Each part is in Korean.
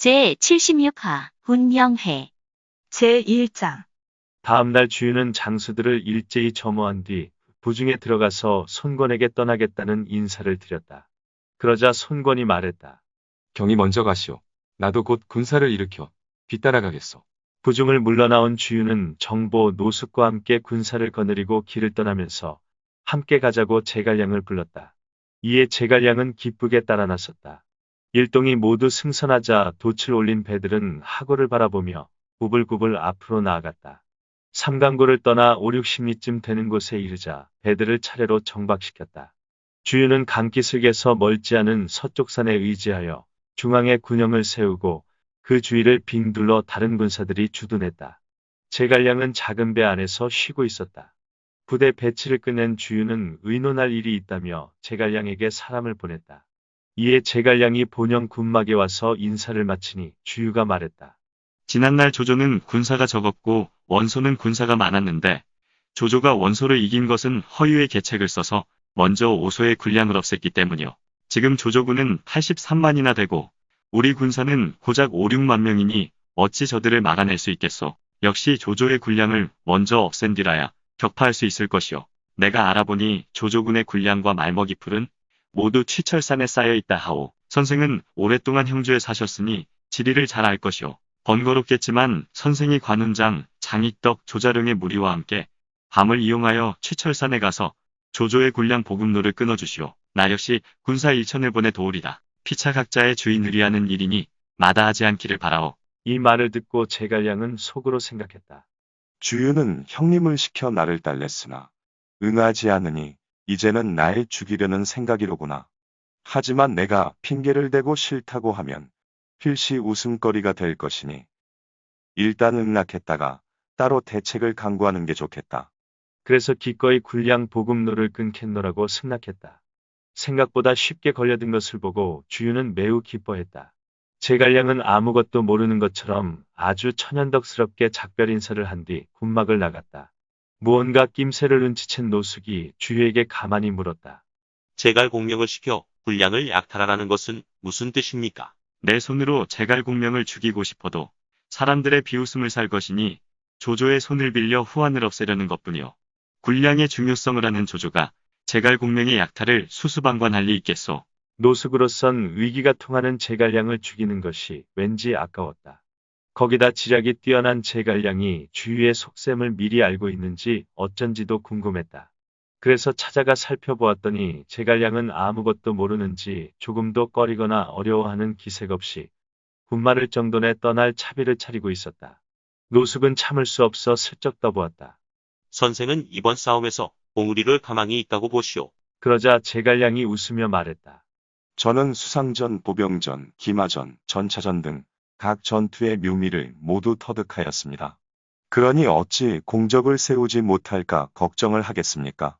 제76화 분명회 제1장 다음날 주유는 장수들을 일제히 점호한 뒤 부중에 들어가서 손권에게 떠나겠다는 인사를 드렸다. 그러자 손권이 말했다. 경이 먼저 가시오. 나도 곧 군사를 일으켜 뒤따라가겠소. 부중을 물러나온 주유는 정보 노숙과 함께 군사를 거느리고 길을 떠나면서 함께 가자고 제갈량을 불렀다. 이에 제갈량은 기쁘게 따라 나섰다. 일동이 모두 승선하자 돛을 올린 배들은 하고를 바라보며 구불구불 앞으로 나아갔다. 삼강고를 떠나 5, 60리쯤 되는 곳에 이르자 배들을 차례로 정박시켰다. 주유는 강기슭에서 멀지 않은 서쪽산에 의지하여 중앙에 군영을 세우고 그 주위를 빙 둘러 다른 군사들이 주둔했다. 제갈량은 작은 배 안에서 쉬고 있었다. 부대 배치를 끝낸 주유는 의논할 일이 있다며 제갈량에게 사람을 보냈다. 이에 제갈량이 본영 군막에 와서 인사를 마치니 주유가 말했다. 지난날 조조는 군사가 적었고 원소는 군사가 많았는데 조조가 원소를 이긴 것은 허유의 계책을 써서 먼저 오소의 군량을 없앴기 때문이요. 지금 조조군은 83만이나 되고 우리 군사는 고작 5, 6만 명이니 어찌 저들을 막아낼 수 있겠소. 역시 조조의 군량을 먼저 없앤 뒤라야 격파할 수 있을 것이요. 내가 알아보니 조조군의 군량과 말먹이 풀은 모두 취철산에 쌓여 있다 하오. 선생은 오랫동안 형주에 사셨으니 지리를 잘 알 것이오. 번거롭겠지만 선생이 관운장, 장익덕, 조자룡의 무리와 함께 밤을 이용하여 취철산에 가서 조조의 군량 보급로를 끊어주시오. 나 역시 군사 1천을 보내 도우리다. 피차 각자의 주인을 위하는 일이니 마다하지 않기를 바라오. 이 말을 듣고 제갈량은 속으로 생각했다. 주유는 형님을 시켜 나를 달랬으나 응하지 않으니 이제는 날 죽이려는 생각이로구나. 하지만 내가 핑계를 대고 싫다고 하면 필시 웃음거리가 될 것이니 일단 응낙했다가 따로 대책을 강구하는 게 좋겠다. 그래서 기꺼이 군량 보급로를 끊겠노라고 승낙했다. 생각보다 쉽게 걸려든 것을 보고 주유는 매우 기뻐했다. 제갈량은 아무것도 모르는 것처럼 아주 천연덕스럽게 작별 인사를 한 뒤 군막을 나갔다. 무언가 낌새를 눈치챈 노숙이 주유에게 가만히 물었다. 제갈 공명을 시켜 군량을 약탈하라는 것은 무슨 뜻입니까? 내 손으로 제갈공명을 죽이고 싶어도 사람들의 비웃음을 살 것이니 조조의 손을 빌려 후환을 없애려는 것뿐이요. 군량의 중요성을 아는 조조가 제갈공명의 약탈을 수수방관할 리 있겠소. 노숙으로선 위기가 통하는 제갈량을 죽이는 것이 왠지 아까웠다. 거기다 지략이 뛰어난 제갈량이 주유의 속셈을 미리 알고 있는지 어쩐지도 궁금했다. 그래서 찾아가 살펴보았더니 제갈량은 아무것도 모르는지 조금도 꺼리거나 어려워하는 기색 없이 군마를 정돈에 떠날 차비를 차리고 있었다. 노숙은 참을 수 없어 슬쩍 떠보았다. 선생은 이번 싸움에서 봉우리를 가망이 있다고 보시오. 그러자 제갈량이 웃으며 말했다. 저는 수상전, 보병전, 기마전, 전차전 등 각 전투의 묘미를 모두 터득하였습니다. 그러니 어찌 공적을 세우지 못할까 걱정을 하겠습니까?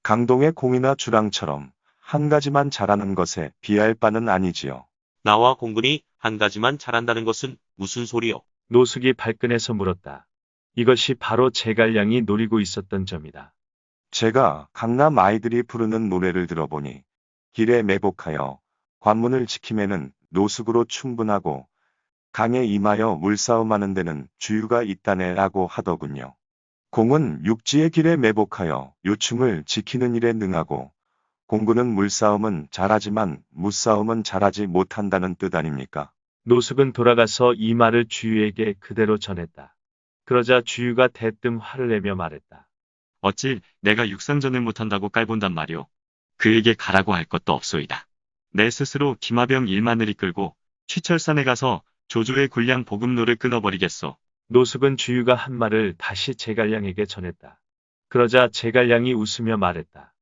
강동의 공이나 주랑처럼 한 가지만 잘하는 것에 비할 바는 아니지요. 나와 공군이 한 가지만 잘한다는 것은 무슨 소리요? 노숙이 발끈해서 물었다. 이것이 바로 제갈량이 노리고 있었던 점이다. 제가 강남 아이들이 부르는 노래를 들어보니 길에 매복하여 관문을 지킴에는 노숙으로 충분하고 강에 임하여 물싸움하는 데는 주유가 있다네라고 하더군요. 공은 육지의 길에 매복하여 요충을 지키는 일에 능하고 공군은 물싸움은 잘하지만 무싸움은 잘하지 못한다는 뜻 아닙니까? 노숙은 돌아가서 이 말을 주유에게 그대로 전했다. 그러자 주유가 대뜸 화를 내며 말했다. 어찌 내가 육상전을 못한다고 깔본단 말이오. 그에게 가라고 할 것도 없소이다. 내 스스로 기마병 1만을 이끌고 취철산에 가서 조조의 군량 보급로를 끊어버리겠소. 노숙은 주유가 한 말을 다시 제갈량에게 전했다. 그러자 제갈량이 웃으며 말했다.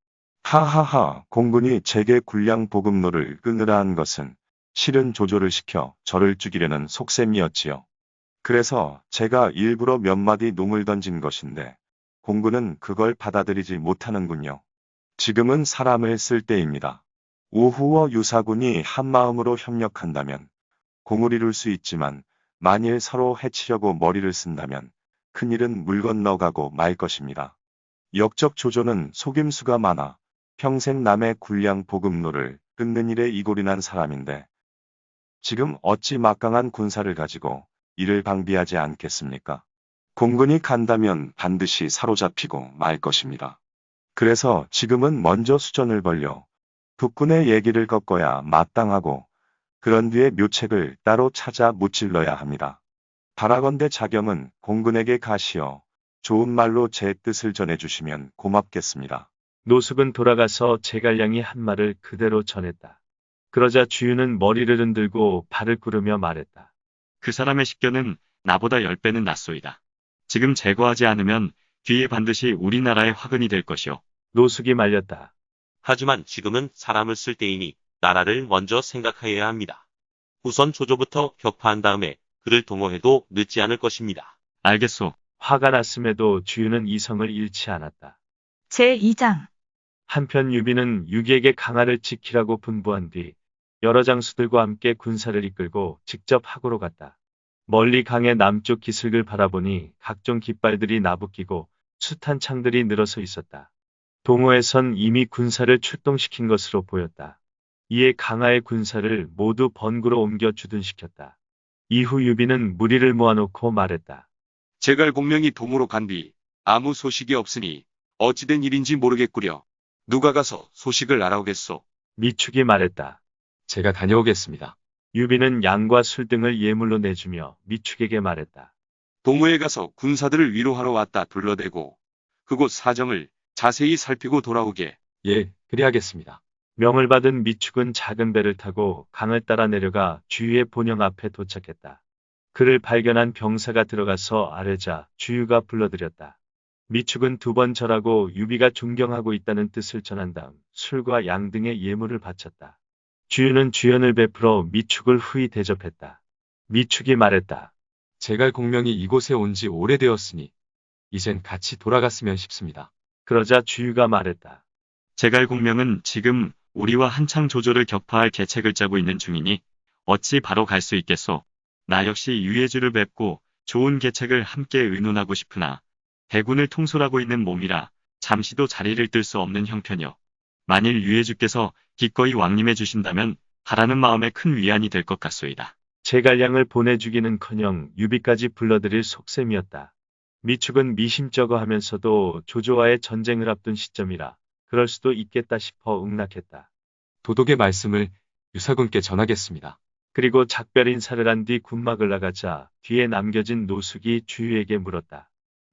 하하하, 공군이 제게 군량 보급로를 끊으라 한 것은 실은 조조를 시켜 저를 죽이려는 속셈이었지요. 그래서 제가 일부러 몇 마디 농을 던진 것인데 공군은 그걸 받아들이지 못하는군요. 지금은 사람을 쓸 때입니다. 우후와 유사군이 한마음으로 협력한다면 공을 이룰 수 있지만 만일 서로 해치려고 머리를 쓴다면 큰일은 물 건너가고 말 것입니다. 역적 조조는 속임수가 많아 평생 남의 군량 보급로를 끊는 일에 이골이 난 사람인데 지금 어찌 막강한 군사를 가지고 이를 방비하지 않겠습니까? 공군이 간다면 반드시 사로잡히고 말 것입니다. 그래서 지금은 먼저 수전을 벌려 북군의 얘기를 꺾어야 마땅하고 그런 뒤에 묘책을 따로 찾아 무찔러야 합니다. 바라건대 자경은 공군에게 가시어 좋은 말로 제 뜻을 전해주시면 고맙겠습니다. 노숙은 돌아가서 제갈량이 한 말을 그대로 전했다. 그러자 주유는 머리를 흔들고 발을 구르며 말했다. 그 사람의 식견은 나보다 10배는 낫소이다. 지금 제거하지 않으면 뒤에 반드시 우리나라의 화근이 될 것이오. 노숙이 말렸다. 하지만 지금은 사람을 쓸 때이니 나라를 먼저 생각해야 합니다. 우선 조조부터 격파한 다음에 그를 동호해도 늦지 않을 것입니다. 알겠소. 화가 났음에도 주유는 이성을 잃지 않았다. 제2장. 한편 유비는 유기에게 강화를 지키라고 분부한 뒤 여러 장수들과 함께 군사를 이끌고 직접 하구로 갔다. 멀리 강의 남쪽 기슭을 바라보니 각종 깃발들이 나부끼고 숱한 창들이 늘어서 있었다. 동호에선 이미 군사를 출동시킨 것으로 보였다. 이에 강화의 군사를 모두 번구로 옮겨 주둔시켰다. 이후 유비는 무리를 모아놓고 말했다. 제갈 공명이 동으로 간 뒤 아무 소식이 없으니 어찌된 일인지 모르겠구려. 누가 가서 소식을 알아오겠소. 미축이 말했다. 제가 다녀오겠습니다. 유비는 양과 술 등을 예물로 내주며 미축에게 말했다. 동호에 가서 군사들을 위로하러 왔다 둘러대고 그곳 사정을 자세히 살피고 돌아오게. 예, 그리하겠습니다. 명을 받은 미축은 작은 배를 타고 강을 따라 내려가 주유의 본영 앞에 도착했다. 그를 발견한 병사가 들어가서 아뢰자 주유가 불러들였다. 미축은 2번 절하고 유비가 존경하고 있다는 뜻을 전한 다음 술과 양 등의 예물을 바쳤다. 주유는 주연을 베풀어 미축을 후히 대접했다. 미축이 말했다. 제갈 공명이 이곳에 온 지 오래되었으니 이젠 같이 돌아갔으면 싶습니다. 그러자 주유가 말했다. 제갈 공명은 지금 우리와 한창 조조를 격파할 계책을 짜고 있는 중이니 어찌 바로 갈 수 있겠소. 나 역시 유해주를 뵙고 좋은 계책을 함께 의논하고 싶으나 대군을 통솔하고 있는 몸이라 잠시도 자리를 뜰 수 없는 형편이요. 만일 유해주께서 기꺼이 왕림해 주신다면 하라는 마음에 큰 위안이 될 것 같소이다. 제갈량을 보내주기는커녕 유비까지 불러들일 속셈이었다. 미축은 미심쩍어 하면서도 조조와의 전쟁을 앞둔 시점이라 그럴 수도 있겠다 싶어 응낙했다. 도독의 말씀을 유사군께 전하겠습니다. 그리고 작별 인사를 한 뒤 군막을 나가자 뒤에 남겨진 노숙이 주유에게 물었다.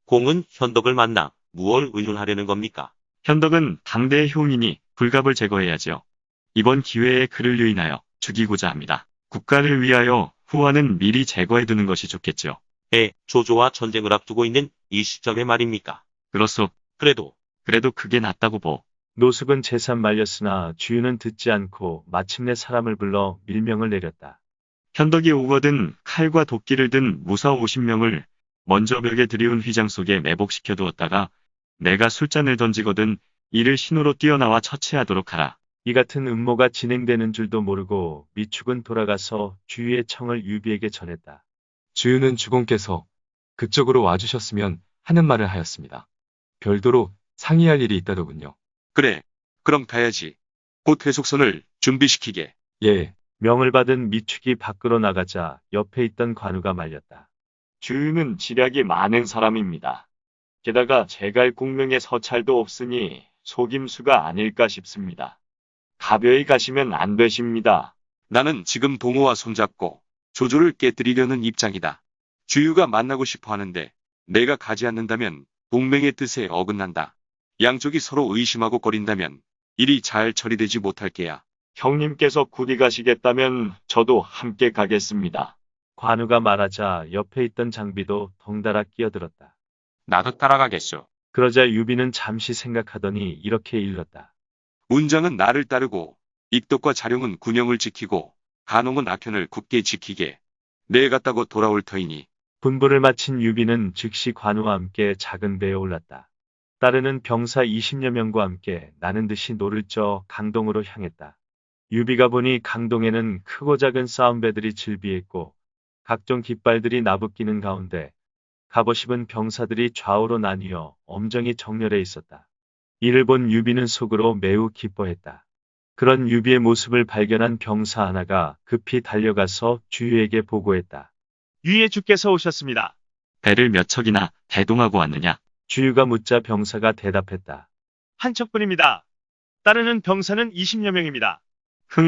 공은 현덕을 만나 무얼 의논하려는 겁니까? 현덕은 당대의 효이니 불갑을 제거해야지요. 이번 기회에 그를 유인하여 죽이고자 합니다. 국가를 위하여 후원은 미리 제거해두는 것이 좋겠지요. 조조와 전쟁을 앞두고 있는 이 시점에 말입니까? 그렇소. 그래도 그게 낫다고 보. 노숙은 재산 말렸으나 주유는 듣지 않고 마침내 사람을 불러 밀명을 내렸다. 현덕이 오거든 칼과 도끼를 든 무사 50명을 먼저 벽에 들이운 휘장 속에 매복시켜 두었다가 내가 술잔을 던지거든 이를 신호로 뛰어나와 처치하도록 하라. 이 같은 음모가 진행되는 줄도 모르고 미축은 돌아가서 주유의 청을 유비에게 전했다. 주유는 주공께서 그쪽으로 와주셨으면 하는 말을 하였습니다. 별도로 상의할 일이 있다더군요. 그래. 그럼 가야지. 곧 회속선을 준비시키게. 예, 명을 받은 미축이 밖으로 나가자 옆에 있던 관우가 말렸다. 주유는 지략이 많은 사람입니다. 게다가 제갈 공명의 서찰도 없으니 속임수가 아닐까 싶습니다. 가벼이 가시면 안 되십니다. 나는 지금 동호와 손잡고 조조를 깨뜨리려는 입장이다. 주유가 만나고 싶어 하는데 내가 가지 않는다면 동맹의 뜻에 어긋난다. 양쪽이 서로 의심하고 거린다면 일이 잘 처리되지 못할 게야. 형님께서 굳이 가시겠다면 저도 함께 가겠습니다. 관우가 말하자 옆에 있던 장비도 덩달아 끼어들었다. 나도 따라가겠소. 그러자 유비는 잠시 생각하더니 이렇게 일렀다. 운장은 나를 따르고 익덕과 자룡은 군영을 지키고 간홍은 악현을 굳게 지키게. 내 갔다고 돌아올 터이니. 분부를 마친 유비는 즉시 관우와 함께 작은 배에 올랐다. 따르는 병사 20여 명과 함께 나는 듯이 노를 쪄 강동으로 향했다. 유비가 보니 강동에는 크고 작은 싸움배들이 질비했고 각종 깃발들이 나부끼는 가운데 갑옷입은 병사들이 좌우로 나뉘어 엄정히 정렬해 있었다. 이를 본 유비는 속으로 매우 기뻐했다. 그런 유비의 모습을 발견한 병사 하나가 급히 달려가서 주유에게 보고했다. 유예 주께서 오셨습니다. 배를 몇 척이나 대동하고 왔느냐? 주유가 묻자 병사가 대답했다. 한 척뿐입니다. 따르는 병사는 20여 명입니다.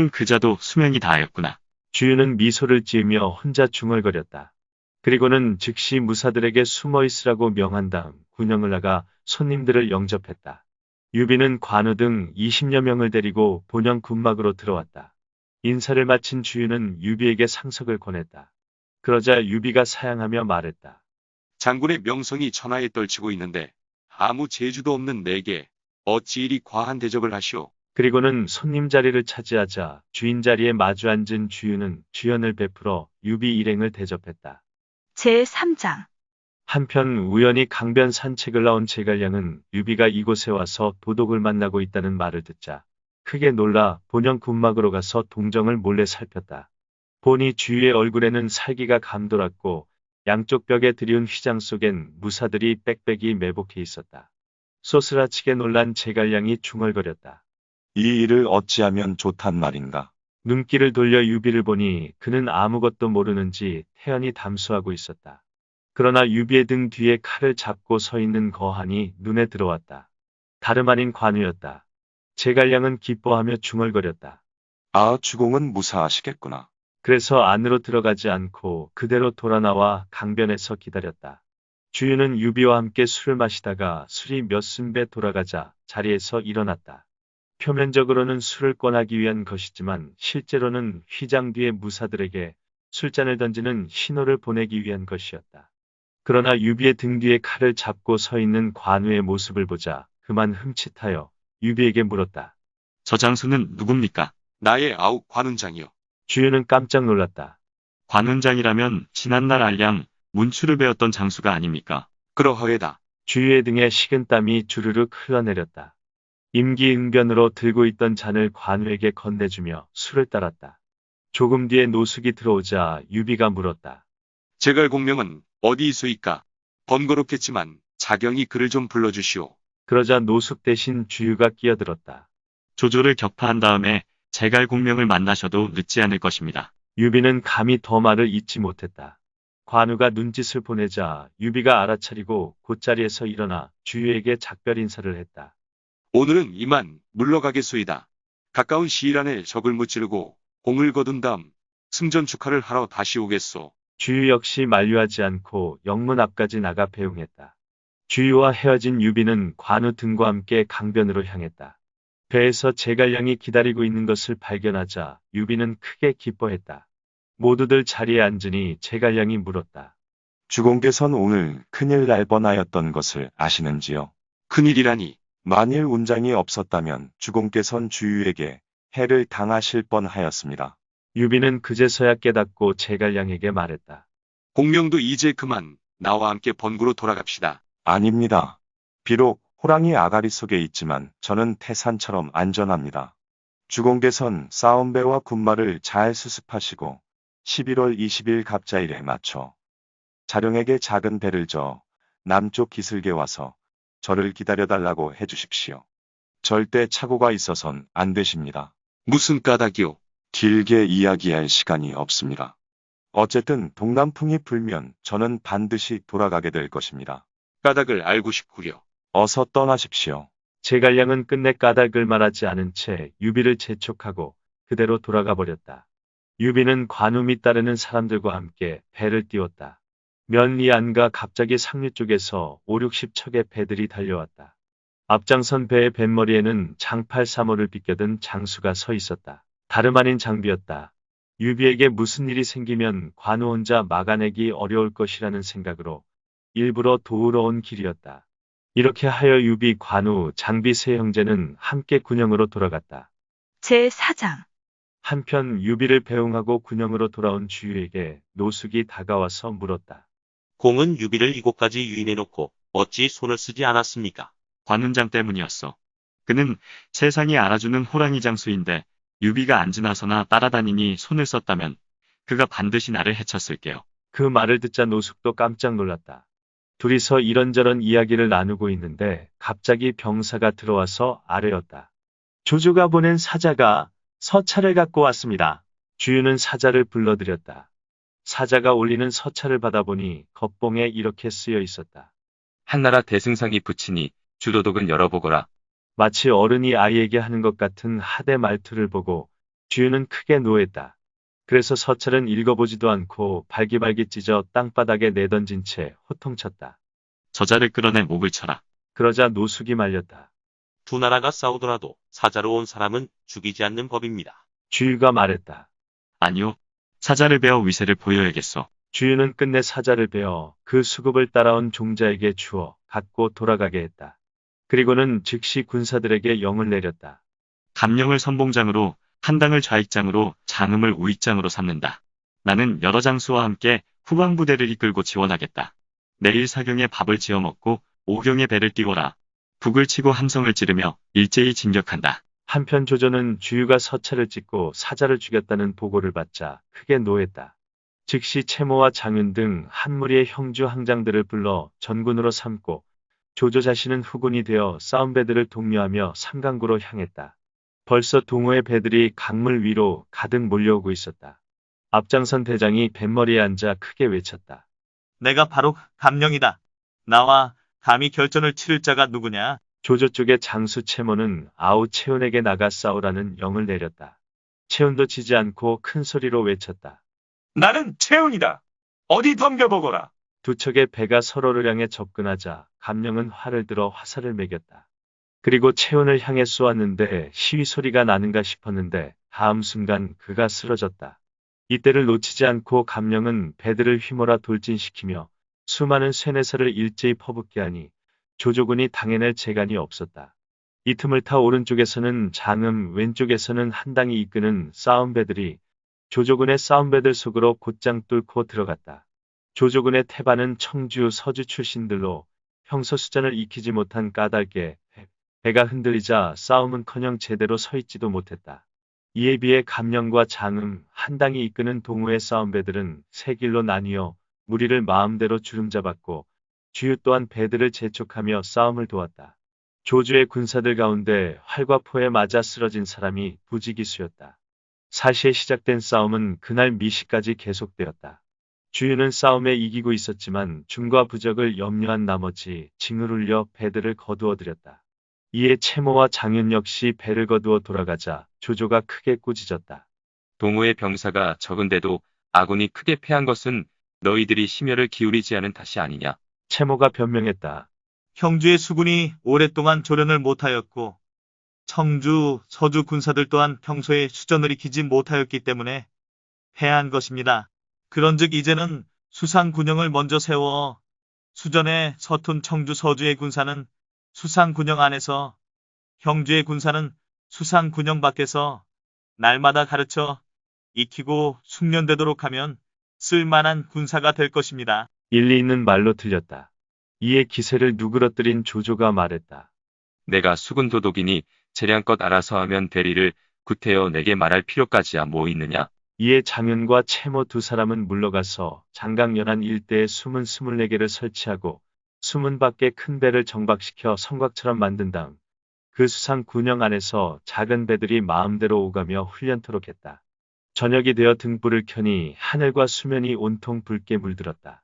그자도 수명이 다하였구나. 주유는 미소를 지으며 혼자 중얼거렸다. 그리고는 즉시 무사들에게 숨어 있으라고 명한 다음 군영을 나가 손님들을 영접했다. 유비는 관우 등 20여 명을 데리고 본영 군막으로 들어왔다. 인사를 마친 주유는 유비에게 상석을 권했다. 그러자 유비가 사양하며 말했다. 장군의 명성이 천하에 떨치고 있는데 아무 재주도 없는 내게 어찌 이리 과한 대접을 하시오. 그리고는 손님 자리를 차지하자 주인 자리에 마주 앉은 주유는 주연을 베풀어 유비 일행을 대접했다. 제3장. 한편 우연히 강변 산책을 나온 제갈량은 유비가 이곳에 와서 도독을 만나고 있다는 말을 듣자 크게 놀라 본영 군막으로 가서 동정을 몰래 살폈다. 보니 주유의 얼굴에는 살기가 감돌았고 양쪽 벽에 들이운 휘장 속엔 무사들이 빽빽이 매복해 있었다. 소스라치게 놀란 제갈량이 중얼거렸다. 이 일을 어찌하면 좋단 말인가. 눈길을 돌려 유비를 보니 그는 아무것도 모르는지 태연히 담수하고 있었다. 그러나 유비의 등 뒤에 칼을 잡고 서 있는 거한이 눈에 들어왔다. 다름 아닌 관우였다. 제갈량은 기뻐하며 중얼거렸다. 아, 주공은 무사하시겠구나. 그래서 안으로 들어가지 않고 그대로 돌아 나와 강변에서 기다렸다. 주유는 유비와 함께 술을 마시다가 술이 몇 순배 돌아가자 자리에서 일어났다. 표면적으로는 술을 권하기 위한 것이지만 실제로는 휘장 뒤의 무사들에게 술잔을 던지는 신호를 보내기 위한 것이었다. 그러나 유비의 등 뒤에 칼을 잡고 서 있는 관우의 모습을 보자 그만 흠칫하여 유비에게 물었다. 저 장수는 누굽니까? 나의 아욱 관운장이요. 주유는 깜짝 놀랐다. 관운장이라면 지난날 알량 문추를 배웠던 장수가 아닙니까? 그러하외다. 주유의 등에 식은땀이 주르륵 흘러내렸다. 임기응변으로 들고 있던 잔을 관우에게 건네주며 술을 따랐다. 조금 뒤에 노숙이 들어오자 유비가 물었다. 제갈 공명은 어디 있소이까? 번거롭겠지만 자경이 그를 좀 불러주시오. 그러자 노숙 대신 주유가 끼어들었다. 조조를 격파한 다음에 제갈 공명을 만나셔도 늦지 않을 것입니다. 유비는 감히 더 말을 잇지 못했다. 관우가 눈짓을 보내자 유비가 알아차리고 곧자리에서 일어나 주유에게 작별 인사를 했다. 오늘은 이만 물러가겠소이다. 가까운 시일 안에 적을 무찌르고 공을 거둔 다음 승전 축하를 하러 다시 오겠소. 주유 역시 만류하지 않고 영문 앞까지 나가 배웅했다. 주유와 헤어진 유비는 관우 등과 함께 강변으로 향했다. 배에서 제갈량이 기다리고 있는 것을 발견하자 유비는 크게 기뻐했다. 모두들 자리에 앉으니 제갈량이 물었다. 주공께서는 오늘 큰일 날 뻔하였던 것을 아시는지요? 큰일이라니. 만일 운장이 없었다면 주공께선 주유에게 해를 당하실 뻔하였습니다. 유비는 그제서야 깨닫고 제갈량에게 말했다. 공명도 이제 그만 나와 함께 번구로 돌아갑시다. 아닙니다. 비록 호랑이 아가리 속에 있지만 저는 태산처럼 안전합니다. 주공께선 싸움배와 군마를 잘 수습하시고 11월 20일 갑자일에 맞춰 자령에게 작은 배를 저 남쪽 기슭에 와서 저를 기다려달라고 해주십시오. 절대 착오가 있어선 안 되십니다. 무슨 까닭이오? 길게 이야기할 시간이 없습니다. 어쨌든 동남풍이 불면 저는 반드시 돌아가게 될 것입니다. 까닭을 알고 싶구려. 어서 떠나십시오. 제갈량은 끝내 까닭을 말하지 않은 채 유비를 재촉하고 그대로 돌아가 버렸다. 유비는 관우 및 따르는 사람들과 함께 배를 띄웠다. 면리 안가 갑자기 상류 쪽에서 5, 60척의 배들이 달려왔다. 앞장선 배의 뱃머리에는 장팔 사모를 비껴든 장수가 서 있었다. 다름 아닌 장비였다. 유비에게 무슨 일이 생기면 관우 혼자 막아내기 어려울 것이라는 생각으로 일부러 도우러 온 길이었다. 이렇게 하여 유비, 관우, 장비 세 형제는 함께 군영으로 돌아갔다. 제4장. 한편 유비를 배웅하고 군영으로 돌아온 주유에게 노숙이 다가와서 물었다. 공은 유비를 이곳까지 유인해놓고 어찌 손을 쓰지 않았습니까? 관운장 때문이었어. 그는 세상이 알아주는 호랑이 장수인데 유비가 안 지나서나 따라다니니 손을 썼다면 그가 반드시 나를 해쳤을게요. 그 말을 듣자 노숙도 깜짝 놀랐다. 둘이서 이런저런 이야기를 나누고 있는데 갑자기 병사가 들어와서 아뢰었다. 조조가 보낸 사자가 서찰을 갖고 왔습니다. 주유는 사자를 불러들였다. 사자가 올리는 서찰을 받아보니 겉봉에 이렇게 쓰여 있었다. 한나라 대승상이 붙이니 주도독은 열어보거라. 마치 어른이 아이에게 하는 것 같은 하대 말투를 보고 주유는 크게 노했다. 그래서 서찰은 읽어보지도 않고 발기발기 찢어 땅바닥에 내던진 채 호통쳤다. 저자를 끌어내 목을 쳐라. 그러자 노숙이 말렸다. 두 나라가 싸우더라도 사자로 온 사람은 죽이지 않는 법입니다. 주유가 말했다. 아니요. 사자를 베어 위세를 보여야겠어. 주유는 끝내 사자를 베어 그 수급을 따라온 종자에게 주어 갖고 돌아가게 했다. 그리고는 즉시 군사들에게 영을 내렸다. 감령을 선봉장으로, 한당을 좌익장으로, 장음을 우익장으로 삼는다. 나는 여러 장수와 함께 후방부대를 이끌고 지원하겠다. 내일 사경에 밥을 지어 먹고 오경에 배를 띄워라. 북을 치고 함성을 지르며 일제히 진격한다. 한편 조조는 주유가 서찰을 찍고 사자를 죽였다는 보고를 받자 크게 노했다. 즉시 채모와 장윤 등 한 무리의 형주 항장들을 불러 전군으로 삼고 조조 자신은 후군이 되어 싸움배들을 독려하며 삼강구로 향했다. 벌써 동호의 배들이 강물 위로 가득 몰려오고 있었다. 앞장선 대장이 뱃머리에 앉아 크게 외쳤다. 내가 바로 감령이다. 나와 감히 결전을 치를 자가 누구냐? 조조 쪽의 장수 채모는 아우 채운에게 나가 싸우라는 영을 내렸다. 채운도 지지 않고 큰 소리로 외쳤다. 나는 채운이다. 어디 덤벼보거라. 두 척의 배가 서로를 향해 접근하자 감령은 활을 들어 화살을 매겼다. 그리고 채운을 향해 쏘았는데 시위 소리가 나는가 싶었는데 다음 순간 그가 쓰러졌다. 이때를 놓치지 않고 감령은 배들을 휘몰아 돌진시키며 수많은 쇠뇌살을 일제히 퍼붓게 하니 조조군이 당해낼 재간이 없었다. 이 틈을 타 오른쪽에서는 장음, 왼쪽에서는 한당이 이끄는 싸움배들이 조조군의 싸움배들 속으로 곧장 뚫고 들어갔다. 조조군의 태반은 청주, 서주 출신들로 평소 수전을 익히지 못한 까닭에 배가 흔들리자 싸움은커녕 제대로 서 있지도 못했다. 이에 비해 감령과 장음, 한당이 이끄는 동호의 싸움배들은 세 길로 나뉘어 무리를 마음대로 주름잡았고 주유 또한 배들을 재촉하며 싸움을 도왔다. 조조의 군사들 가운데 활과 포에 맞아 쓰러진 사람이 부지기수였다. 사시에 시작된 싸움은 그날 미시까지 계속되었다. 주유는 싸움에 이기고 있었지만 중과 부적을 염려한 나머지 징을 울려 배들을 거두어들였다. 이에 채모와 장윤 역시 배를 거두어 돌아가자 조조가 크게 꾸짖었다. 동호의 병사가 적은데도 아군이 크게 패한 것은 너희들이 심혈을 기울이지 않은 탓이 아니냐. 채모가 변명했다. 형주의 수군이 오랫동안 조련을 못하였고 청주, 서주 군사들 또한 평소에 수전을 익히지 못하였기 때문에 패한 것입니다. 그런즉 이제는 수상군영을 먼저 세워 수전에 서툰 청주, 서주의 군사는 수상군영 안에서 형주의 군사는 수상군영 밖에서 날마다 가르쳐 익히고 숙련되도록 하면 쓸만한 군사가 될 것입니다. 일리 있는 말로 들렸다. 이에 기세를 누그러뜨린 조조가 말했다. 내가 수군 도독이니 재량껏 알아서 하면 되리를 구태여 내게 말할 필요까지야 뭐 있느냐. 이에 장윤과 채모 두 사람은 물러가서 장강연안 일대에 숨은 24개를 설치하고 수문 밖에 큰 배를 정박시켜 성곽처럼 만든 다음 그 수상 군영 안에서 작은 배들이 마음대로 오가며 훈련토록 했다. 저녁이 되어 등불을 켜니 하늘과 수면이 온통 붉게 물들었다.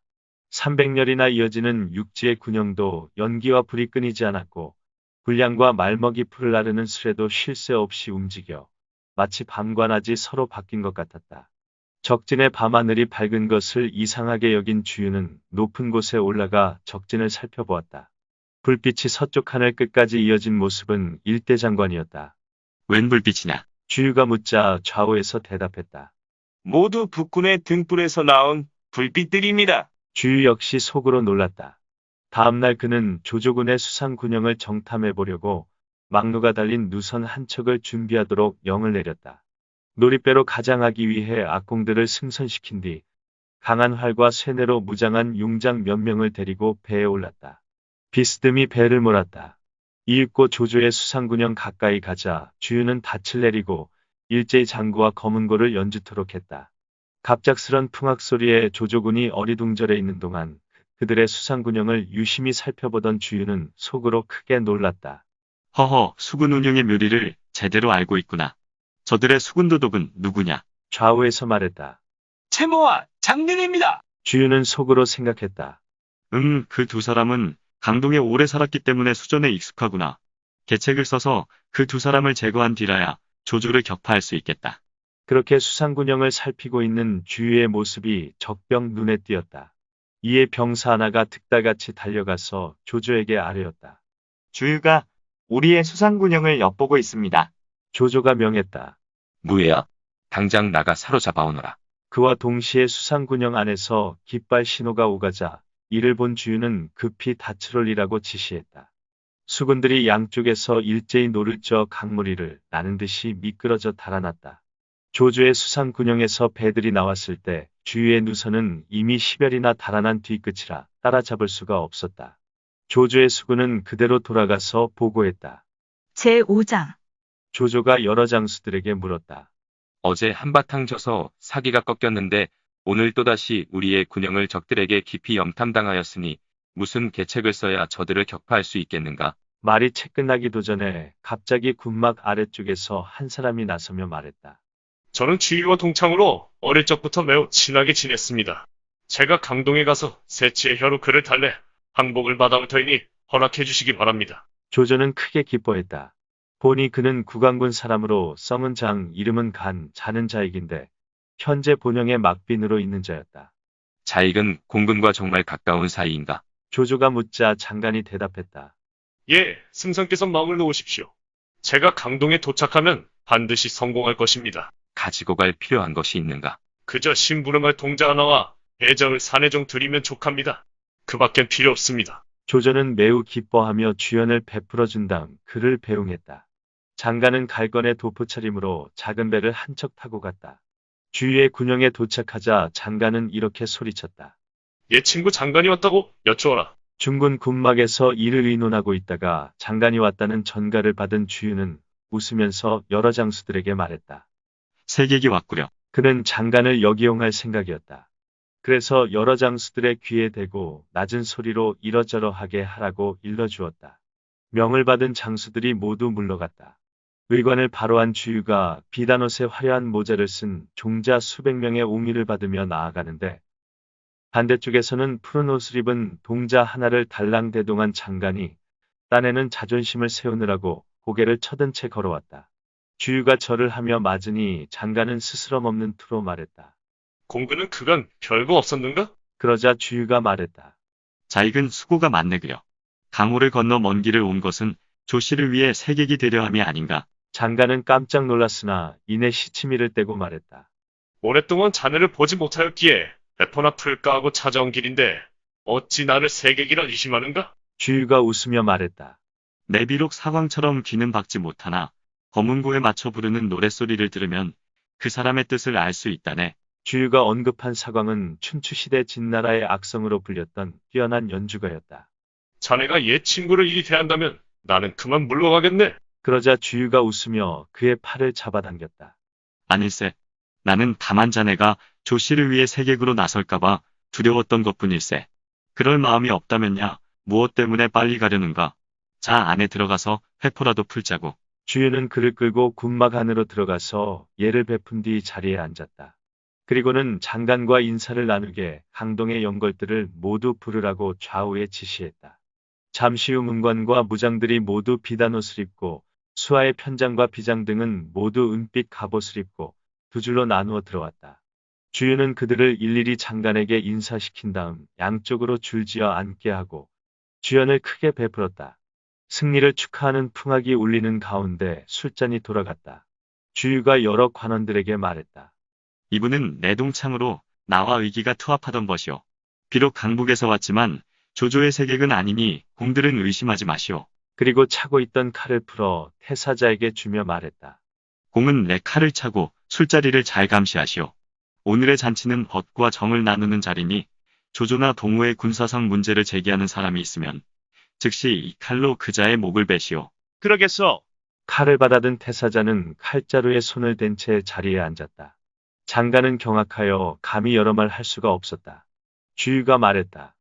300열이나 이어지는 육지의 군영도 연기와 불이 끊이지 않았고 군량과 말먹이 풀을 나르는 수레도 쉴 새 없이 움직여 마치 밤과 낮이 서로 바뀐 것 같았다. 적진의 밤하늘이 밝은 것을 이상하게 여긴 주유는 높은 곳에 올라가 적진을 살펴보았다. 불빛이 서쪽 하늘 끝까지 이어진 모습은 일대장관이었다. 웬 불빛이냐? 주유가 묻자 좌우에서 대답했다. 모두 북군의 등불에서 나온 불빛들입니다. 주유 역시 속으로 놀랐다. 다음날 그는 조조군의 수상군영을 정탐해보려고 막루가 달린 누선 한 척을 준비하도록 영을 내렸다. 놀이배로 가장하기 위해 악공들을 승선시킨 뒤 강한 활과 쇠뇌로 무장한 용장 몇 명을 데리고 배에 올랐다. 비스듬히 배를 몰았다. 이윽고 조조의 수상군영 가까이 가자 주유는 닻을 내리고 일제히 장구와 검은고를 연주토록 했다. 갑작스런 풍악 소리에 조조군이 어리둥절해 있는 동안 그들의 수상군영을 유심히 살펴보던 주유는 속으로 크게 놀랐다. 허허, 수군 운영의 묘리를 제대로 알고 있구나. 저들의 수군도독은 누구냐? 좌우에서 말했다. 채모와 장윤입니다. 주유는 속으로 생각했다. 그 두 사람은 강동에 오래 살았기 때문에 수전에 익숙하구나. 계책을 써서 그 두 사람을 제거한 뒤라야 조조를 격파할 수 있겠다. 그렇게 수상군형을 살피고 있는 주유의 모습이 적병 눈에 띄었다. 이에 병사 하나가 득달같이 달려가서 조조에게 아뢰었다. 주유가 우리의 수상군형을 엿보고 있습니다. 조조가 명했다. 무예야. 당장 나가 사로잡아오너라. 그와 동시에 수상군형 안에서 깃발 신호가 오가자 이를 본 주유는 급히 닻을 일라고 지시했다. 수군들이 양쪽에서 일제히 노를 쪄 강무리를 나는 듯이 미끄러져 달아났다. 조조의 수상군형에서 배들이 나왔을 때 주유의 누선은 이미 10열이나 달아난 뒤끝이라 따라잡을 수가 없었다. 조조의 수군은 그대로 돌아가서 보고했다. 제5장. 조조가 여러 장수들에게 물었다. 어제 한바탕 져서 사기가 꺾였는데 오늘 또다시 우리의 군영을 적들에게 깊이 염탐당하였으니 무슨 계책을 써야 저들을 격파할 수 있겠는가? 말이 채 끝나기도 전에 갑자기 군막 아래쪽에서 한 사람이 나서며 말했다. 저는 주위와 동창으로 어릴 적부터 매우 친하게 지냈습니다. 제가 강동에 가서 세치의 혀로 그를 달래 항복을 받아올 터이니 허락해 주시기 바랍니다. 조조는 크게 기뻐했다. 보니 그는 국왕군 사람으로 썩은 장, 이름은 간, 자는 자익인데 현재 본영의 막빈으로 있는 자였다. 자익은 공군과 정말 가까운 사이인가? 조조가 묻자 장관이 대답했다. 예, 승상께서 마음을 놓으십시오. 제가 강동에 도착하면 반드시 성공할 것입니다. 가지고 갈 필요한 것이 있는가? 그저 심부름할 동자 하나와 애정을 사내 좀 드리면 족합니다. 그 밖엔 필요 없습니다. 조조는 매우 기뻐하며 주연을 베풀어 준 다음 그를 배웅했다. 장관은 갈건의 도포 차림으로 작은 배를 한 척 타고 갔다. 주위의 군영에 도착하자 장관은 이렇게 소리쳤다. 얘 친구 장관이 왔다고 여쭈어라. 중군 군막에서 이를 의논하고 있다가 장관이 왔다는 전가를 받은 주유는 웃으면서 여러 장수들에게 말했다. 세객이 왔구려. 그는 장관을 역이용할 생각이었다. 그래서 여러 장수들의 귀에 대고 낮은 소리로 이러저러하게 하라고 일러주었다. 명을 받은 장수들이 모두 물러갔다. 의관을 바로한 주유가 비단옷에 화려한 모자를 쓴 종자 수백 명의 옹의를 받으며 나아가는데 반대쪽에서는 푸른 옷을 입은 동자 하나를 달랑대동한 장관이 딴에는 자존심을 세우느라고 고개를 쳐든 채 걸어왔다. 주유가 절을 하며 맞으니 장관은 스스럼 없는 투로 말했다. 공군은 그간 별거 없었는가? 그러자 주유가 말했다. 자익은 수고가 많네 그려. 강호를 건너 먼 길을 온 것은 조씨를 위해 세객이 되려 함이 아닌가. 장관은 깜짝 놀랐으나 이내 시치미를 떼고 말했다. 오랫동안 자네를 보지 못하였기에 배포나 풀까 하고 찾아온 길인데 어찌 나를 세객이라 의심하는가? 주유가 웃으며 말했다. 내 비록 사광처럼 귀는 박지 못하나 검은고에 맞춰 부르는 노랫소리를 들으면 그 사람의 뜻을 알 수 있다네. 주유가 언급한 사광은 춘추시대 진나라의 악성으로 불렸던 뛰어난 연주가였다. 자네가 얘 친구를 이리 대한다면 나는 그만 물러가겠네. 그러자 주유가 웃으며 그의 팔을 잡아당겼다. 아닐세. 나는 다만 자네가 조씨를 위해 세객으로 나설까봐 두려웠던 것뿐일세. 그럴 마음이 없다면야 무엇 때문에 빨리 가려는가. 자 안에 들어가서 회포라도 풀자고. 주유는 그를 끌고 군막 안으로 들어가서 예를 베푼 뒤 자리에 앉았다. 그리고는 장관과 인사를 나누게 강동의 영걸들을 모두 부르라고 좌우에 지시했다. 잠시 후 문관과 무장들이 모두 비단옷을 입고 수하의 편장과 비장 등은 모두 은빛 갑옷을 입고 두 줄로 나누어 들어왔다. 주유는 그들을 일일이 장관에게 인사시킨 다음 양쪽으로 줄지어 앉게 하고 주연을 크게 베풀었다. 승리를 축하하는 풍악이 울리는 가운데 술잔이 돌아갔다. 주유가 여러 관원들에게 말했다. 이분은 내 동창으로 나와 의기가 투합하던 것이오. 비록 강북에서 왔지만 조조의 세객은 아니니 공들은 의심하지 마시오. 그리고 차고 있던 칼을 풀어 태사자에게 주며 말했다. 공은 내 칼을 차고 술자리를 잘 감시하시오. 오늘의 잔치는 법과 정을 나누는 자리니 조조나 동호의 군사상 문제를 제기하는 사람이 있으면 즉시 이 칼로 그자의 목을 베시오. 그러겠소. 칼을 받아든 태사자는 칼자루에 손을 댄 채 자리에 앉았다. 장관은 경악하여 감히 여러 말 할 수가 없었다. 주유가 말했다.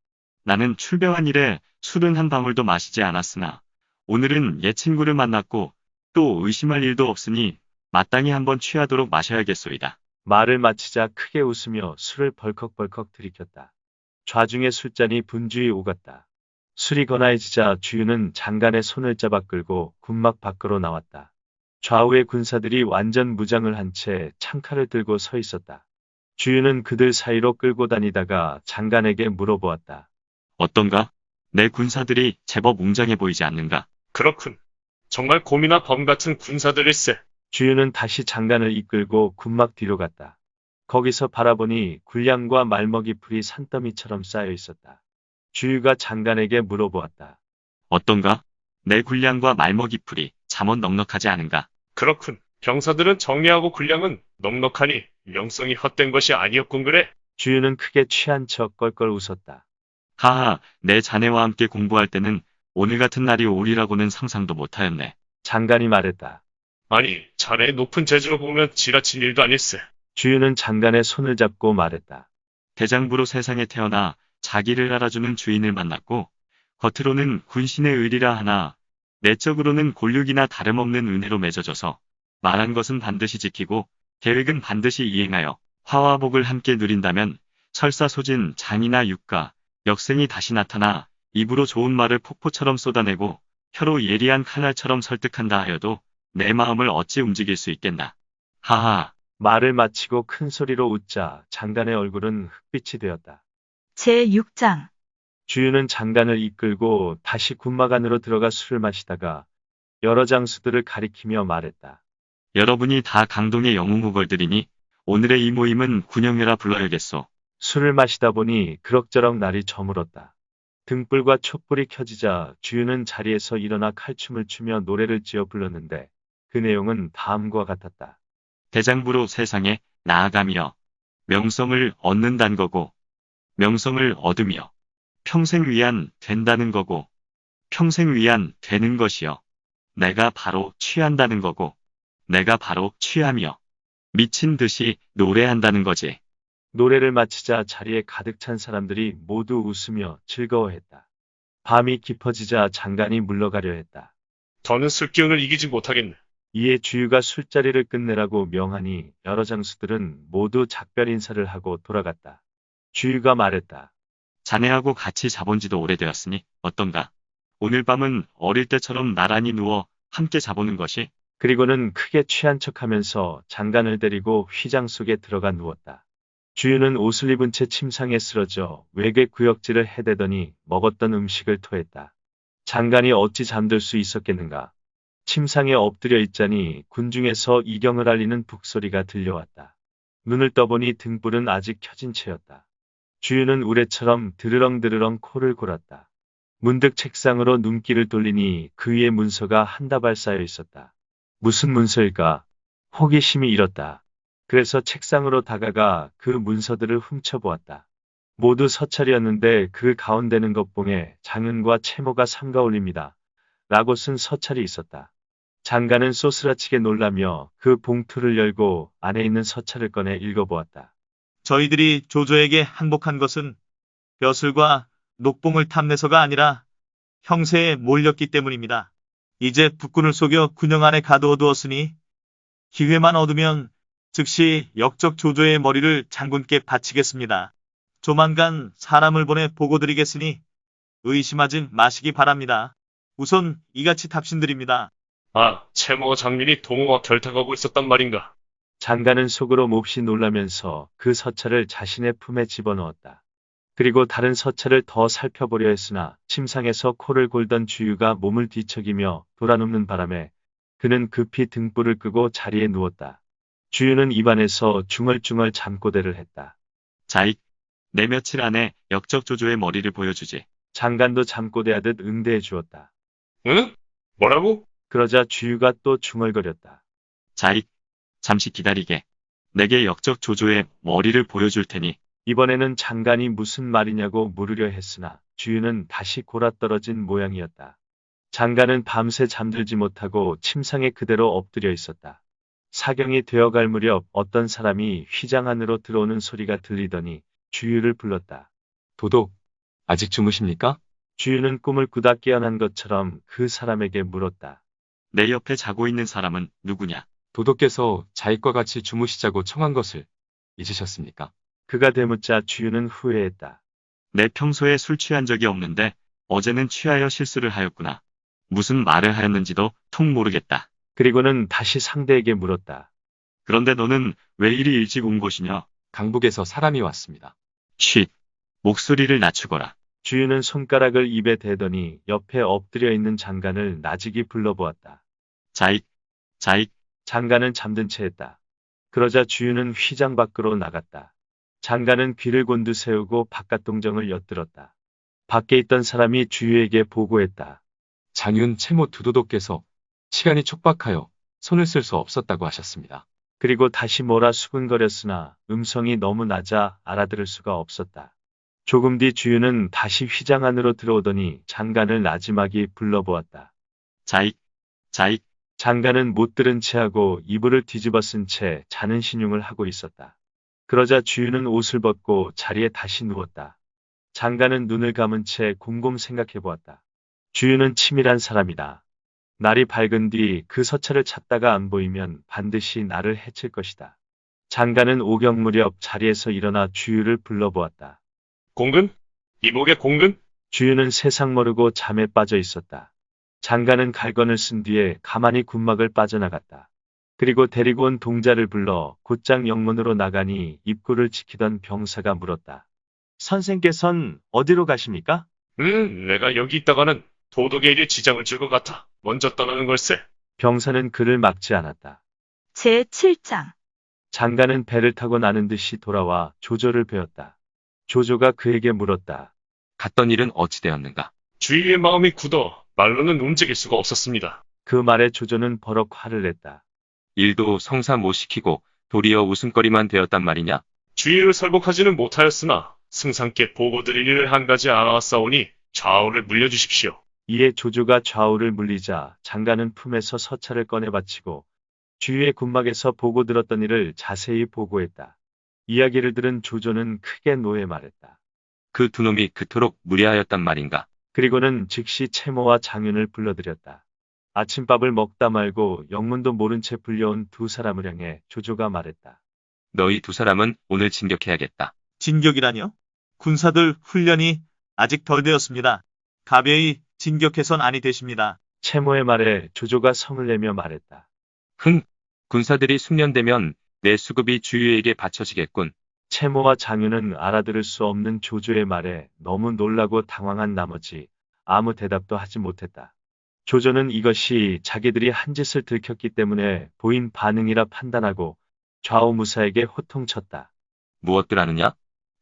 나는 출병한 이래 술은 한 방울도 마시지 않았으나 오늘은 옛 친구를 만났고 또 의심할 일도 없으니 마땅히 한번 취하도록 마셔야겠소이다. 말을 마치자 크게 웃으며 술을 벌컥벌컥 들이켰다. 좌중의 술잔이 분주히 오갔다. 술이 거나해지자 주유는 장간의 손을 잡아 끌고 군막 밖으로 나왔다. 좌우의 군사들이 완전 무장을 한 채 창칼을 들고 서 있었다. 주유는 그들 사이로 끌고 다니다가 장간에게 물어보았다. 어떤가? 내 군사들이 제법 웅장해 보이지 않는가? 그렇군. 정말 곰이나 범 같은 군사들일세. 주유는 다시 장간을 이끌고 군막 뒤로 갔다. 거기서 바라보니 군량과 말먹이 풀이 산더미처럼 쌓여 있었다. 주유가 장간에게 물어보았다. 어떤가? 내 군량과 말먹이 풀이 잠언 넉넉하지 않은가? 그렇군. 병사들은 정리하고 군량은 넉넉하니 명성이 헛된 것이 아니었군 그래. 주유는 크게 취한 척 껄껄 웃었다. 하하, 내 자네와 함께 공부할 때는 오늘 같은 날이 오리라고는 상상도 못하였네. 장간이 말했다. 아니, 자네의 높은 재주로 보면 지나친 일도 아닐세. 주유는 장간의 손을 잡고 말했다. 대장부로 세상에 태어나 자기를 알아주는 주인을 만났고 겉으로는 군신의 의리라 하나 내적으로는 골육이나 다름없는 은혜로 맺어져서 말한 것은 반드시 지키고 계획은 반드시 이행하여 화와 복을 함께 누린다면 설사 소진 장이나 육가 역생이 다시 나타나 입으로 좋은 말을 폭포처럼 쏟아내고 혀로 예리한 칼날처럼 설득한다 하여도 내 마음을 어찌 움직일 수 있겠나. 하하. 말을 마치고 큰 소리로 웃자 장간의 얼굴은 흑빛이 되었다. 제6장. 주유는 장간을 이끌고 다시 군막 안으로 들어가 술을 마시다가 여러 장수들을 가리키며 말했다. 여러분이 다 강동의 영웅후걸들이니 오늘의 이 모임은 군영회라 불러야겠소. 술을 마시다 보니 그럭저럭 날이 저물었다. 등불과 촛불이 켜지자 주유는 자리에서 일어나 칼춤을 추며 노래를 지어 불렀는데 그 내용은 다음과 같았다. 대장부로 세상에 나아가며 명성을 얻는다는 거고 명성을 얻으며 평생 위안 된다는 거고 평생 위안 되는 것이요. 내가 바로 취한다는 거고 내가 바로 취하며 미친 듯이 노래한다는 거지. 노래를 마치자 자리에 가득 찬 사람들이 모두 웃으며 즐거워했다. 밤이 깊어지자 장간이 물러가려 했다. 더는 술기운을 이기지 못하겠네. 이에 주유가 술자리를 끝내라고 명하니 여러 장수들은 모두 작별 인사를 하고 돌아갔다. 주유가 말했다. 자네하고 같이 자본 지도 오래되었으니 어떤가? 오늘 밤은 어릴 때처럼 나란히 누워 함께 자보는 것이. 그리고는 크게 취한 척하면서 장간을 데리고 휘장 속에 들어가 누웠다. 주유는 옷을 입은 채 침상에 쓰러져 외괴 구역질을 해대더니 먹었던 음식을 토했다. 장간이 어찌 잠들 수 있었겠는가. 침상에 엎드려 있자니 군중에서 이경을 알리는 북소리가 들려왔다. 눈을 떠보니 등불은 아직 켜진 채였다. 주유는 우레처럼 드르렁드르렁 코를 골았다. 문득 책상으로 눈길을 돌리니 그 위에 문서가 한 다발 쌓여 있었다. 무슨 문서일까? 호기심이 일었다. 그래서 책상으로 다가가 그 문서들을 훔쳐보았다. 모두 서찰이었는데 그 가운데는 것봉에 장윤과 채모가 삼가올립니다. 라고 쓴 서찰이 있었다. 장간은 쏘스라치게 놀라며 그 봉투를 열고 안에 있는 서찰을 꺼내 읽어보았다. 저희들이 조조에게 항복한 것은 벼슬과 녹봉을 탐내서가 아니라 형세에 몰렸기 때문입니다. 이제 북군을 속여 군영 안에 가두어 두었으니 기회만 얻으면 즉시 역적 조조의 머리를 장군께 바치겠습니다. 조만간 사람을 보내 보고드리겠으니 의심하지 마시기 바랍니다. 우선 이같이 답신드립니다. 아, 채모 장군이 동호와 결탁하고 있었단 말인가. 장간은 속으로 몹시 놀라면서 그 서찰을 자신의 품에 집어넣었다. 그리고 다른 서찰을 더 살펴보려 했으나 침상에서 코를 골던 주유가 몸을 뒤척이며 돌아눕는 바람에 그는 급히 등불을 끄고 자리에 누웠다. 주유는 입안에서 중얼중얼 잠꼬대를 했다. 자익, 내 며칠 안에 역적 조조의 머리를 보여주지. 장간도 잠꼬대하듯 응대해 주었다. 응? 뭐라고? 그러자 주유가 또 중얼거렸다. 자익, 잠시 기다리게. 내게 역적 조조의 머리를 보여줄 테니. 이번에는 장간이 무슨 말이냐고 물으려 했으나 주유는 다시 골아떨어진 모양이었다. 장간은 밤새 잠들지 못하고 침상에 그대로 엎드려 있었다. 사경이 되어갈 무렵 어떤 사람이 휘장 안으로 들어오는 소리가 들리더니 주유를 불렀다. 도독, 아직 주무십니까? 주유는 꿈을 꾸다 깨어난 것처럼 그 사람에게 물었다. 내 옆에 자고 있는 사람은 누구냐? 도도께서 자익과 같이 주무시자고 청한 것을 잊으셨습니까? 그가 되묻자 주유는 후회했다. 내 평소에 술 취한 적이 없는데 어제는 취하여 실수를 하였구나. 무슨 말을 하였는지도 통 모르겠다. 그리고는 다시 상대에게 물었다. 그런데 너는 왜 이리 일찍 온 것이냐? 강북에서 사람이 왔습니다. 쉿. 목소리를 낮추거라. 주유는 손가락을 입에 대더니 옆에 엎드려 있는 장관을 나직이 불러보았다. 자익, 자익. 장관은 잠든 채 했다. 그러자 주유는 휘장 밖으로 나갔다. 장관은 귀를 곤두세우고 바깥 동정을 엿들었다. 밖에 있던 사람이 주유에게 보고했다. 장윤 채모 두도도께서 시간이 촉박하여 손을 쓸 수 없었다고 하셨습니다. 그리고 다시 뭐라 수근거렸으나 음성이 너무 낮아 알아들을 수가 없었다. 조금 뒤 주유는 다시 휘장 안으로 들어오더니 장관을 나지막이 불러보았다. 자익, 자익. 장관은 못 들은 채하고 이불을 뒤집어 쓴 채 자는 신용을 하고 있었다. 그러자 주유는 옷을 벗고 자리에 다시 누웠다. 장관은 눈을 감은 채 곰곰 생각해 보았다. 주유는 치밀한 사람이다. 날이 밝은 뒤 그 서찰을 찾다가 안 보이면 반드시 나를 해칠 것이다. 장관은 오경 무렵 자리에서 일어나 주유를 불러보았다. 공근? 이목의 공근? 주유는 세상 모르고 잠에 빠져 있었다. 장관은 갈건을 쓴 뒤에 가만히 군막을 빠져나갔다. 그리고 데리고 온 동자를 불러 곧장 영문으로 나가니 입구를 지키던 병사가 물었다. 선생께선 어디로 가십니까? 내가 여기 있다가는 도덕의 일에 지장을 줄 것 같아. 먼저 떠나는 걸세. 병사는 그를 막지 않았다. 제7장. 장관은 배를 타고 나는 듯이 돌아와 조조를 베었다. 조조가 그에게 물었다. 갔던 일은 어찌 되었는가? 주위의 마음이 굳어 말로는 움직일 수가 없었습니다. 그 말에 조조는 버럭 화를 냈다. 일도 성사 못 시키고 도리어 웃음거리만 되었단 말이냐? 주위를 설복하지는 못하였으나 승상께 보고드릴 일을 한 가지 알아왔사오니 좌우를 물려주십시오. 이에 조조가 좌우를 물리자 장관은 품에서 서찰을 꺼내 바치고 주위의 군막에서 보고 들었던 일을 자세히 보고했다. 이야기를 들은 조조는 크게 노해 말했다. 그 두 놈이 그토록 무례하였단 말인가? 그리고는 즉시 채모와 장윤을 불러들였다. 아침밥을 먹다 말고 영문도 모른 채 불려온 두 사람을 향해 조조가 말했다. 너희 두 사람은 오늘 진격해야겠다. 진격이라뇨? 군사들 훈련이 아직 덜 되었습니다. 가벼이 진격해선 아니 되십니다. 채모의 말에 조조가 성을 내며 말했다. 군사들이 숙련되면 내 수급이 주유에게 바쳐지겠군. 채모와 장윤은 알아들을 수 없는 조조의 말에 너무 놀라고 당황한 나머지 아무 대답도 하지 못했다. 조조는 이것이 자기들이 한 짓을 들켰기 때문에 보인 반응이라 판단하고 좌우무사에게 호통쳤다. 무엇들 하느냐?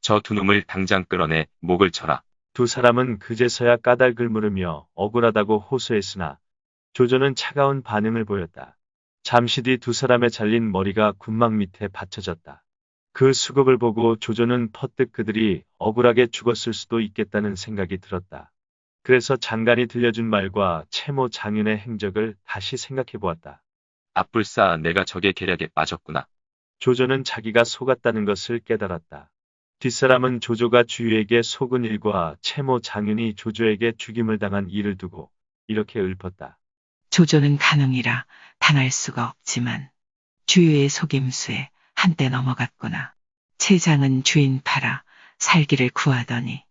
저 두 놈을 당장 끌어내 목을 쳐라. 두 사람은 그제서야 까닭을 물으며 억울하다고 호소했으나 조조는 차가운 반응을 보였다. 잠시 뒤 두 사람의 잘린 머리가 군막 밑에 받쳐졌다. 그 수급을 보고 조조는 퍼뜩 그들이 억울하게 죽었을 수도 있겠다는 생각이 들었다. 그래서 장관이 들려준 말과 채모 장윤의 행적을 다시 생각해 보았다. 앞불싸 내가 적의 계략에 빠졌구나. 조조는 자기가 속았다는 것을 깨달았다. 뒷사람은 조조가 주유에게 속은 일과 채모 장윤이 조조에게 죽임을 당한 일을 두고 이렇게 읊었다. 조조는 가능이라 당할 수가 없지만 주유의 속임수에 한때 넘어갔구나. 채장은 주인 팔아 살기를 구하더니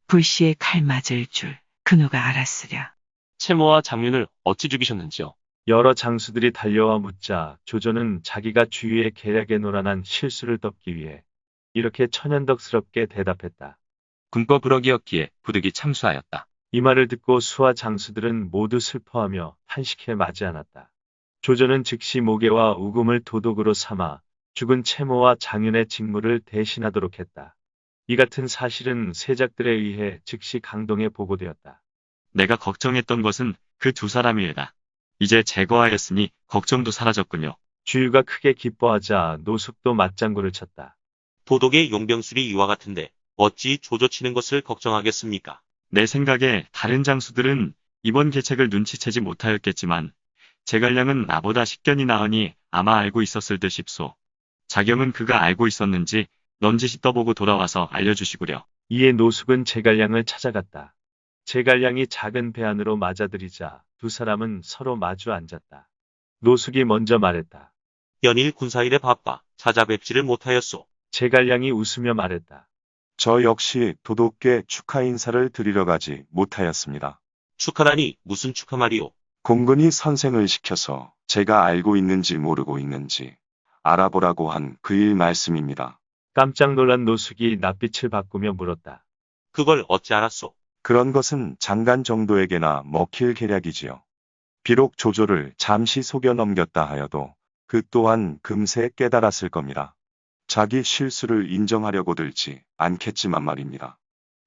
불시에 칼 맞을 줄 그 누가 알았으랴. 채모와 장윤을 어찌 죽이셨는지요? 여러 장수들이 달려와 묻자 조조는 자기가 주유의 계략에 노란한 실수를 덮기 위해 이렇게 천연덕스럽게 대답했다. 군법으로기였기에 부득이 참수하였다. 이 말을 듣고 수하 장수들은 모두 슬퍼하며 탄식해 맞이 않았다. 조조는 즉시 모계와 우금을 도독으로 삼아 죽은 채모와 장윤의 직무를 대신하도록 했다. 이 같은 사실은 세작들에 의해 즉시 강동에 보고되었다. 내가 걱정했던 것은 그 두 사람이다. 이제 제거하였으니 걱정도 사라졌군요. 주유가 크게 기뻐하자 노숙도 맞장구를 쳤다. 도덕의 용병술이 이와 같은데 어찌 조조치는 것을 걱정하겠습니까? 내 생각에 다른 장수들은 이번 계책을 눈치채지 못하였겠지만 제갈량은 나보다 식견이 나으니 아마 알고 있었을 듯 싶소. 자경은 그가 알고 있었는지 넌지시 떠보고 돌아와서 알려주시구려. 이에 노숙은 제갈량을 찾아갔다. 제갈량이 작은 배 안으로 맞아들이자 두 사람은 서로 마주 앉았다. 노숙이 먼저 말했다. 연일 군사일에 바빠 찾아뵙지를 못하였소. 제갈량이 웃으며 말했다. 저 역시 도독께 축하 인사를 드리러 가지 못하였습니다. 축하라니 무슨 축하 말이오. 공군이 선생을 시켜서 제가 알고 있는지 모르고 있는지 알아보라고 한 그 일 말씀입니다. 깜짝 놀란 노숙이 낯빛을 바꾸며 물었다. 그걸 어찌 알았소. 그런 것은 장관 정도에게나 먹힐 계략이지요. 비록 조조를 잠시 속여 넘겼다 하여도 그 또한 금세 깨달았을 겁니다. 자기 실수를 인정하려고 들지 않겠지만 말입니다.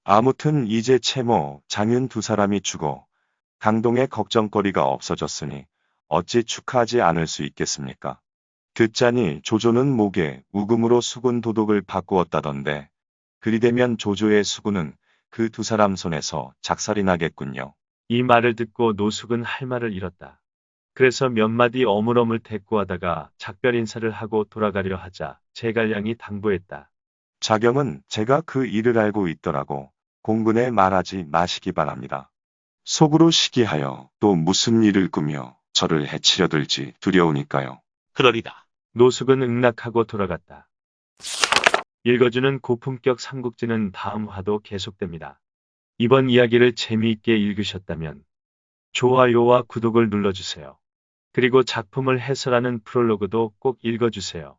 아무튼 이제 채모, 장윤 두 사람이 죽어 강동의 걱정거리가 없어졌으니 어찌 축하하지 않을 수 있겠습니까? 듣자니 조조는 목에 우금으로 수군 도독을 바꾸었다던데 그리되면 조조의 수군은 그 두 사람 손에서 작살이 나겠군요. 이 말을 듣고 노숙은 할 말을 잃었다. 그래서 몇 마디 어물어물 대꾸하다가 작별 인사를 하고 돌아가려 하자 제갈량이 당부했다. 자경은 제가 그 일을 알고 있더라고 공군에 말하지 마시기 바랍니다. 속으로 시기하여 또 무슨 일을 꾸며 저를 해치려 들지 두려우니까요. 그러리다. 노숙은 응낙하고 돌아갔다. 읽어주는 고품격 삼국지는 다음 화도 계속됩니다. 이번 이야기를 재미있게 읽으셨다면 좋아요와 구독을 눌러주세요. 그리고 작품을 해설하는 프롤로그도 꼭 읽어주세요.